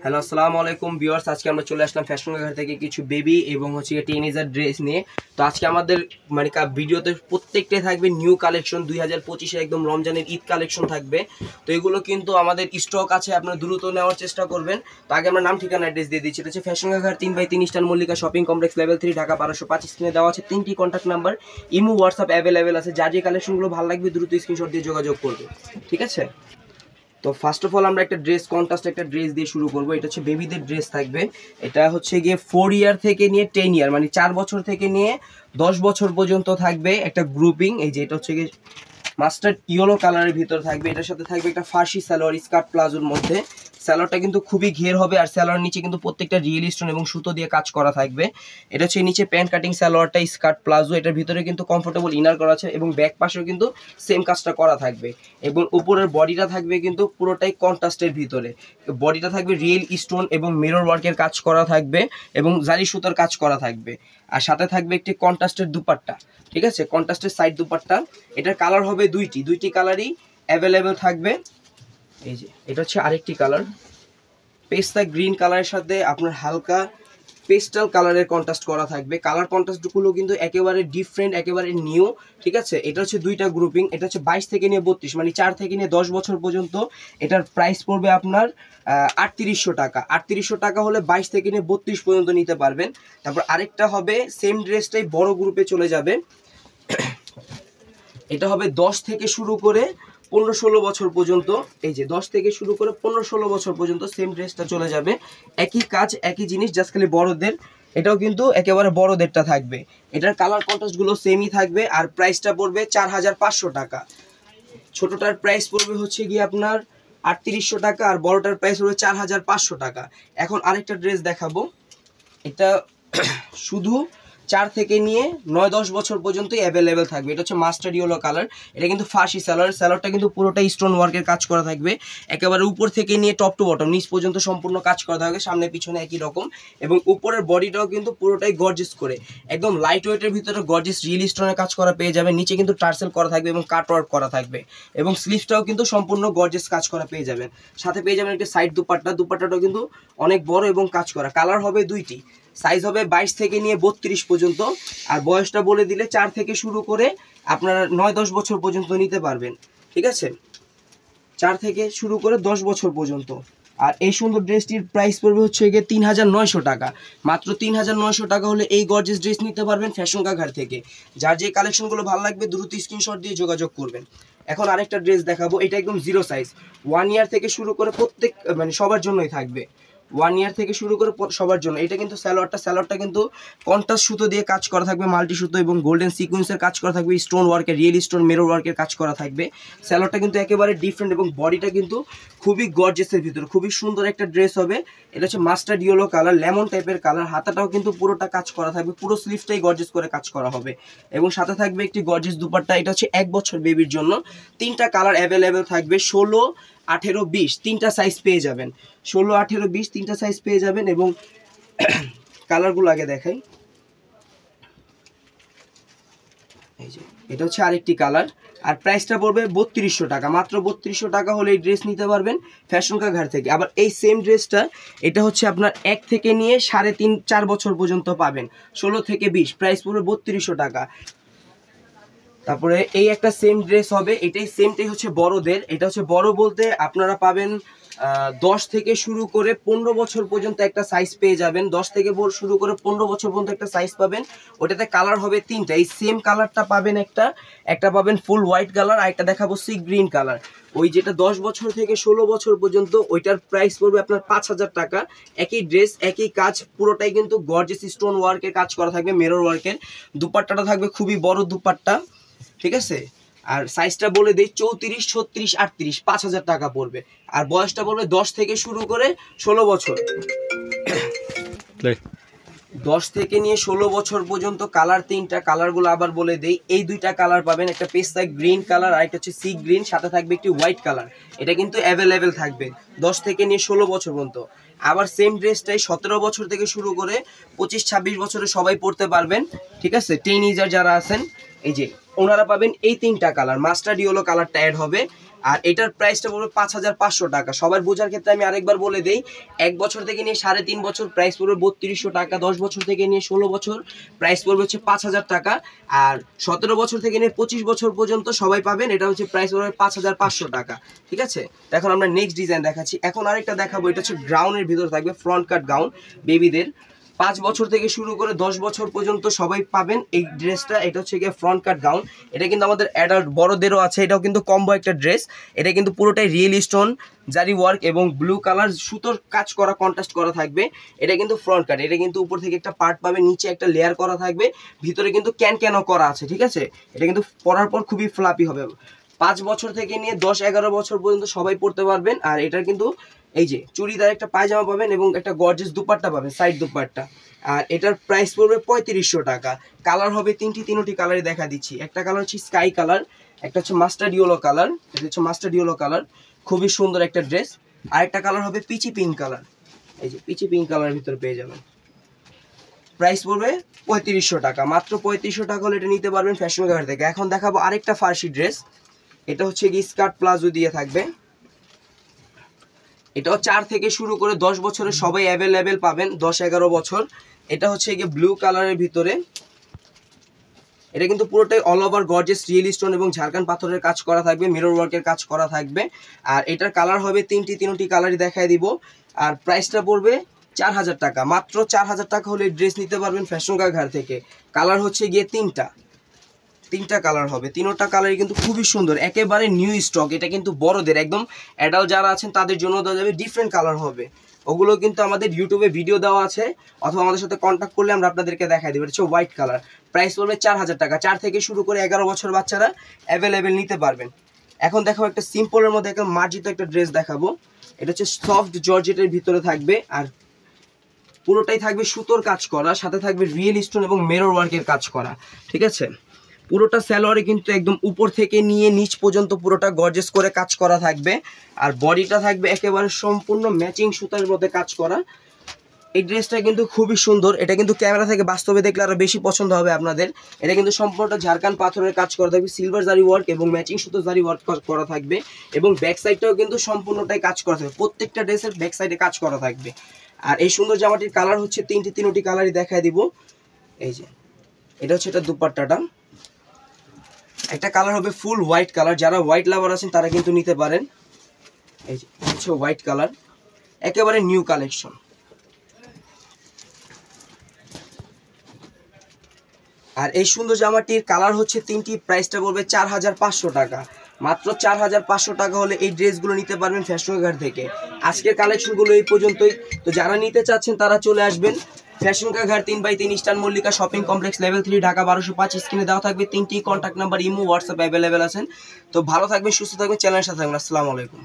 Hello আসসালামু আলাইকুম viewers, আজকে আমরা চলে আসলাম ফ্যাশন ঘাট থেকে কিছু বেবি এবং হচ্ছে টিনেজার ড্রেস নিয়ে। তো আজকে আমাদের মানে ভিডিওতে প্রত্যেকটাই থাকবে নিউ কালেকশন, 2025-এর একদম রমজানের ঈদ কালেকশন থাকবে। তো এগুলো কিন্তু আমাদের স্টক আছে, আপনারা দ্রুত নেওয়ার চেষ্টা করবেন। তো আগে আমরা নাম ঠিকানা অ্যাড্রেস দিয়ে দিচ্ছি। এটা হচ্ছে ফ্যাশন ঘাট 3/3 eastern Mallika shopping complex level 3 Dhaka 1205। স্ক্রিনে দেওয়া আছে 3টি contact number, imo WhatsApp available আছে। যার যে কালেকশনগুলো ভালো লাগবে দ্রুত স্ক্রিনশট দিয়ে যোগাযোগ করবে, ঠিক আছে? তো ফার্স্ট অফ অল আমরা একটা ড্রেস কন্ট্রাস্ট একটা ড্রেস দিয়ে শুরু করব। এটা হচ্ছে বেবিদের ড্রেস থাকবে। এটা হচ্ছে গিয়ে 4 ইয়ার থেকে নিয়ে 10 ইয়ার, মানে 4 বছর থেকে নিয়ে 10 বছর পর্যন্ত থাকবে একটা গ্রুপিং। এই যে এটা হচ্ছে গিয়ে মাস্টার্ড ইয়েলো কালারের ভিতর থাকবে। এটার সাথে থাকবে একটা ফার্সি সালোয়ার স্কার্ট প্লাজোর মধ্যে। সালোয়ারটা কিন্তু খুবই ঘের হবে, আর সালোয়ার নিচে কিন্তু প্রত্যেকটা রিয়েল স্টোন এবং সুতো দিয়ে কাজ করা থাকবে। এটা হচ্ছে নিচে প্যান্ট কাটিং সালোয়ারটা স্কার্ট প্লাজো। এটার ভিতরে কিন্তু কমফোর্টেবল ইনার করা আছে এবং ব্যাক পাশেও কিন্তু সেম কাজটা করা থাকবে। এবং উপরের বডিটা থাকবে কিন্তু পুরোটাই কন্ট্রাস্টের ভিতরে। বডিটা থাকবে রিয়েল স্টোন এবং মিরর ওয়ার্কের কাজ করা থাকবে এবং জারি সুতার কাজ করা থাকবে। আর সাথে থাকবে একটি কন্ট্রাস্টের দুপাট্টা, ঠিক আছে? কন্ট্রাস্টের সাইড দুপাট্টা। এটার কালার হবে দুইটি কালারই অ্যাভেলেবেল থাকবে। এই যে এটা হচ্ছে আরেকটি কালার, পেস্তা গ্রিন কালারের সাথে আপনার হালকা পেস্টাল কালারের কন্ট্রাস্ট করা থাকবে। কালার কন্ট্রাস্টগুলো কিন্তু একেবারে ডিফারেন্ট, একেবারে নিউ, ঠিক আছে? এটা হচ্ছে দুইটা গ্রুপিং। এটা হচ্ছে 22 থেকে নিয়ে 32, মানে 4 থেকে নিয়ে 10 বছর পর্যন্ত। এটার প্রাইস পড়বে আপনার 3800 টাকা। 3800 টাকা হলে 22 থেকে নিয়ে 32 পর্যন্ত নিতে পারবেন। তারপর আরেকটা হবে সেম ড্রেসটাই বড় গ্রুপে চলে যাবে। এটা হবে 10 থেকে শুরু করে 15-16 বছর পর্যন্ত। এই যে 10 থেকে শুরু করে 15-16 বছর পর্যন্ত সেম ড্রেসটা চলে যাবে। একই কাজ একই জিনিস, জাস্ট খালি বড়দের। এটাও কিন্তু একেবারে বড়দেরটা থাকবে। এটার কালার কন্ট্রাস্টগুলো সেমই থাকবে। আর প্রাইসটা পড়বে 4500 টাকা। ছোটটার প্রাইস পড়বে হচ্ছে গিয়ে আপনার 3800 টাকা, আর বড়টার প্রাইস পড়বে 4500 টাকা। এখন আরেকটা ড্রেস দেখাবো। এটা শুধু 4 থেকে নিয়ে 9-10 বছর পর্যন্তই অ্যাভেলেবেল থাকবে। এটা হচ্ছে মাস্টার্ড ইয়েলো কালার। এটা কিন্তু ফার্সি সালোয়ারটা কিন্তু পুরোটাই স্টোন ওয়ার্কের কাজ করা থাকবে। একেবারে উপর থেকে নিয়ে টপ টু বটম নিচ পর্যন্ত সম্পূর্ণ কাজ করা থাকবে, সামনে পিছনে একই রকম। এবং উপরের বডিটাও কিন্তু পুরোটাই গর্জিয়াস করে, একদম লাইট ওয়েটের ভিতরে গর্জিয়াস রিয়েল স্টোনের কাজ করা পেয়ে যাবে। নিচে কিন্তু টার্সেল করা থাকবে এবং কাট ওয়ার্ক করা থাকবে। এবং স্লিভসটাও কিন্তু সম্পূর্ণ গর্জিয়াস কাজ করা পেয়ে যাবেন। সাথে পেয়ে যাবেন একটা সাইড দুপাট্টাটাও কিন্তু অনেক বড় এবং কাজ করা। কালার হবে দুইটি, সাইজ হবে 22 থেকে নিয়ে 32 পর্যন্ত। আর বয়সটা বলে দিলে 4 থেকে শুরু করে আপনারা 9-10 বছর পর্যন্ত নিতে পারবেন, ঠিক আছে? 4 থেকে শুরু করে 10 বছর পর্যন্ত। আর এই সুন্দর ড্রেসটির প্রাইস পড়বে হচ্ছে গিয়ে 3900 টাকা। মাত্র 3900 টাকা হলে এই গর্জিয়াস ড্রেস নিতে পারবেন ফ্যাশন ঘাট থেকে। যার যে কালেকশনগুলো ভালো লাগবে দ্রুত স্ক্রিনশট দিয়ে যোগাযোগ করবেন। এখন আরেকটা ড্রেস দেখাবো। এটা একদম জিরো সাইজ, 1 ইয়ার থেকে শুরু করে প্রত্যেক মানে সবার জন্যই থাকবে। 1 ইয়ার থেকে শুরু করে সবার জন্য। এটা কিন্তু সালোয়ারটা কিন্তু কন্ট্রাস্ট সুতো দিয়ে কাজ করা থাকবে, মাল্টি সুতো এবং গোল্ডেন সিকোয়েন্সের কাজ করা থাকবে, স্টোন ওয়ার্কের রিয়েল স্টোন মিরর ওয়ার্কের কাজ করা থাকবে। সালোয়ারটা কিন্তু একেবারে ডিফারেন্ট এবং বডিটা কিন্তু খুবই গর্জিয়াসের ভিতরে, খুবই সুন্দর একটা ড্রেস হবে। এটা হচ্ছে মাস্টার্ড ইয়েলো কালার, লেমন টাইপের কালার। হাতাটাও কিন্তু পুরোটা কাজ করা থাকবে, পুরো স্লিভটাই গর্জিয়াস করে কাজ করা হবে। এবং সাথে থাকবে একটি গর্জিয়াস দুপাট্টা। এটা হচ্ছে 1 বছর বেবির জন্য। 3টা কালার অ্যাভেলেবেল থাকবে, 16, 18, 20 3টা সাইজ পেয়ে যাবেন। 16, 18, 20 3টা সাইজ পেয়ে যাবেন। এবং কালারগুলো আগে দেখাই। এই যে এটা হচ্ছে আরেকটি কালার। আর প্রাইসটা পড়বে 3200 টাকা। মাত্র 3200 টাকা হলে এই ড্রেস নিতে পারবেন ফ্যাশন ঘাট থেকে। আবার এই সেম ড্রেসটা এটা হচ্ছে আপনার 1 থেকে নিয়ে 3.5-4 বছর পর্যন্ত পাবেন, 16 থেকে 20। প্রাইস পড়বে 3200 টাকা। তারপরে এই একটা সেম ড্রেস হবে, এটাই সেমটাই হচ্ছে বড়দের। এটা হচ্ছে বড় বলতে আপনারা পাবেন 10 থেকে শুরু করে 15 বছর পর্যন্ত একটা সাইজ পেয়ে যাবেন। 10 থেকে শুরু করে 15 বছর পর্যন্ত একটা সাইজ পাবেন। ওটাতে কালার হবে 3টা। এই সেম কালারটা পাবেন একটা পাবেন ফুল হোয়াইট কালার, আর একটা দেখাবো সি গ্রিন কালার। ওই যেটা 10 বছর থেকে 16 বছর পর্যন্ত ওইটার প্রাইস পড়বে আপনার 5000 টাকা। একই ড্রেস একই কাজ, পুরোটাই কিন্তু গর্জিয়াস স্টোন ওয়ার্কের কাজ করা থাকবে, মিরর ওয়ার্কের। দুপাট্টাটা থাকবে খুবই বড় দুপাট্টা, ঠিক আছে? আর সাইজটা বলে দেই 34, 36, 38, 5000 টাকা পড়বে। আর বয়সটা পড়বে 10 থেকে শুরু করে 16 বছর। 10 থেকে নিয়ে 16 বছর পর্যন্ত। কালার 3টা, কালারগুলো আবার বলে দেই। এই 2টা কালার পাবেন, একটা পেস্তা গ্রিন কালার আর একটা হচ্ছে সি গ্রিন, সাথে থাকবে একটি হোয়াইট কালার। এটা কিন্তু অ্যাভেলেবেল থাকবে। 10 থেকে নিয়ে 16 বছর পর্যন্ত। আবার সেম ড্রেসটাই 17 বছর থেকে শুরু করে 25-26 বছরে সবাই পরতে পারবেন, ঠিক আছে। টিনেজার যারা আছেন এই যে ওনারা পাবেন এই 3টা কালার, মাস্টার্ড ইয়েলো কালারটা অ্যাড হবে। আর এটার প্রাইসটা পড়বে 5500 টাকা। সবার বোঝার ক্ষেত্রে আমি আরেকবার বলে দেই, 1 বছর থেকে নিয়ে 3.5 বছর প্রাইস পড়বে 3200 টাকা, 10 বছর থেকে নিয়ে 16 বছর প্রাইস পড়বে হচ্ছে 5000 টাকা, আর 17 বছর থেকে নিয়ে 25 বছর পর্যন্ত সবাই পাবেন, এটা হচ্ছে প্রাইস পড়বে 5500 টাকা, ঠিক আছে। তো এখন আমরা নেক্সট ডিজাইন দেখাচ্ছি। এখন আরেকটা দেখাবো, এটা হচ্ছে গাউনের ভিতর থাকবে, ফ্রন্ট কাট গাউন বেবিদের। 5 বছর থেকে শুরু করে 10 বছর পর্যন্ত সবাই পাবেন এই ড্রেসটা। এটা হচ্ছে গিয়ে ফ্রন্ট কাট গাউন। এটা কিন্তু আমাদের অ্যাডাল্ট বড়দেরও আছে, এটাও কিন্তু কম্বো একটা ড্রেস। এটা কিন্তু পুরোটাই রিয়েল স্টোন জারি ওয়ার্ক এবং ব্লু কালার সুতোর কাজ করা, কন্ট্রাস্ট করা থাকবে। এটা কিন্তু ফ্রন্ট কাট, এটা কিন্তু উপর থেকে একটা পার্ট পাবে, নিচে একটা লেয়ার করা থাকবে, ভিতরে কিন্তু ক্যানও করা আছে, ঠিক আছে। এটা কিন্তু পরার পর খুবই ফ্লাপি হবে। 5 বছর থেকে নিয়ে 10-11 বছর পর্যন্ত সবাই পরতে পারবেন। আর এটার কিন্তু এই যে চুড়িদার একটা পায়জামা পাবেন এবং একটা গর্জিয়াস দুপাট্টা পাবেন, সাইড দুপাট্টা। আর এটার প্রাইস পড়বে 3500 টাকা। কালার হবে তিনটি কালারই দেখা দিচ্ছি। একটা কালার হচ্ছে স্কাই কালার, একটা হচ্ছে মাস্টার্ড ইয়েলো কালার, এটা হচ্ছে মাস্টার্ড ইয়েলো কালার, খুবই সুন্দর একটা ড্রেস। আরেকটা কালার হবে পিচি পিঙ্ক কালার, এই যে পিচি পিঙ্ক কালারের ভিতরে পেয়ে যাবেন। প্রাইস পড়বে 3500 টাকা, মাত্র 3500 টাকা হলে এটা নিতে পারবেন ফ্যাশন ঘাট থেকে। এখন দেখাবো আরেকটা ফার্সি ড্রেস। এটা হচ্ছে কি স্কার্ট প্লাজো দিয়ে থাকবে। এটাও 4 থেকে শুরু করে 10 বছরের সবাই অ্যাভেলেবেল পাবেন, 10-11 বছর। এটা হচ্ছে গিয়ে ব্লু কালারের ভিতরে। এটা কিন্তু পুরোটাই all over gorgeous real stone এবং ঝাড়খান্ড পাথরের কাজ করা থাকবে, মিরর ওয়ার্কের কাজ করা থাকবে। আর এটার কালার হবে তিনটি কালারই দেখায় দিব। আর প্রাইসটা পড়বে 4000 টাকা, মাত্র 4000 টাকা হলে ড্রেস নিতে পারবেন ফ্যাশন ঘাট থেকে। কালার হচ্ছে গিয়ে তিনটা কালার হবে, তিনটা কালারই কিন্তু খুবই সুন্দর, একেবারে নিউ স্টক। এটা কিন্তু বড়দের একদম অ্যাডাল্ট যারা আছেন তাদের জন্য দেওয়া যাবে, ডিফারেন্ট কালার হবে। ওগুলো কিন্তু আমাদের ইউটিউবে ভিডিও দেওয়া আছে, অথবা আমাদের সাথে কন্ট্যাক্ট করলে আমরা আপনাদেরকে দেখাই দেবো। এটা হচ্ছে হোয়াইট কালার, প্রাইস পড়বে 4000 টাকা। 4 থেকে শুরু করে 11 বছর বাচ্চারা অ্যাভেলেবেল নিতে পারবেন। এখন দেখাবো একটা সিম্পলের মধ্যে একটা মার্জিত একটা ড্রেস দেখাবো। এটা হচ্ছে সফট জর্জেটের ভিতরে থাকবে, আর পুরোটাই থাকবে সুতোর কাজ করা, সাথে থাকবে রিয়েল স্টোন এবং মিরর ওয়ার্কের কাজ করা, ঠিক আছে। পুরোটা সালোয়ারে কিন্তু একদম উপর থেকে নিয়ে নিচ পর্যন্ত পুরোটা গর্জিয়াস করে কাজ করা থাকবে। আর বডিটা থাকবে একেবারে সম্পূর্ণ ম্যাচিং সুতার মধ্যে কাজ করা। এই ড্রেসটা কিন্তু খুবই সুন্দর, এটা কিন্তু ক্যামেরা থেকে বাস্তবে দেখলে আরো বেশি পছন্দ হবে আপনাদের। এটা কিন্তু সম্পূর্ণটা ঝাড়খান্ড পাথরের কাজ করা থাকবে, সিলভার জারি ওয়ার্ক এবং ম্যাচিং সুতো জারি ওয়ার্ক করা থাকবে। এবং ব্যাক সাইডটাও কিন্তু সম্পূর্ণটাই কাজ করা থাকবে, প্রত্যেকটা ড্রেসের ব্যাক সাইডে কাজ করা থাকবে। আর এই সুন্দর জামাটির কালার হচ্ছে তিনটি কালারই দেখায় দিব। এই যে এটা হচ্ছে এটা দুপাট্টাটা। একটা কালার হবে ফুল হোয়াইট কালার, যারা হোয়াইট লাভার আছেন তারা কিন্তু নিতে পারেন। এই যে হচ্ছে হোয়াইট কালার, একেবারে নিউ কালেকশন। আর এই সুন্দর জামাটির কালার হচ্ছে তিনটি, প্রাইসটা পড়বে 4500 টাকা, মাত্র 4500 টাকা হলে এই ড্রেসগুলো নিতে পারবেন ফ্যাশন ঘাট থেকে। আজকের কালেকশনগুলো এই পর্যন্তই। তো যারা নিতে চাচ্ছেন তারা চলে আসবেন ফ্যাশন ঘাট 3/3 eastern Mallika shopping complex, level 3, Dhaka 1205। স্ক্রিনে দেওয়া থাকবে 3টি contact number, imo WhatsApp available আছেন। তো ভালো থাকবেন, সুস্থ থাকবেন, চ্যানেলের সাথে থাকবেন। আসসালামু আলাইকুম।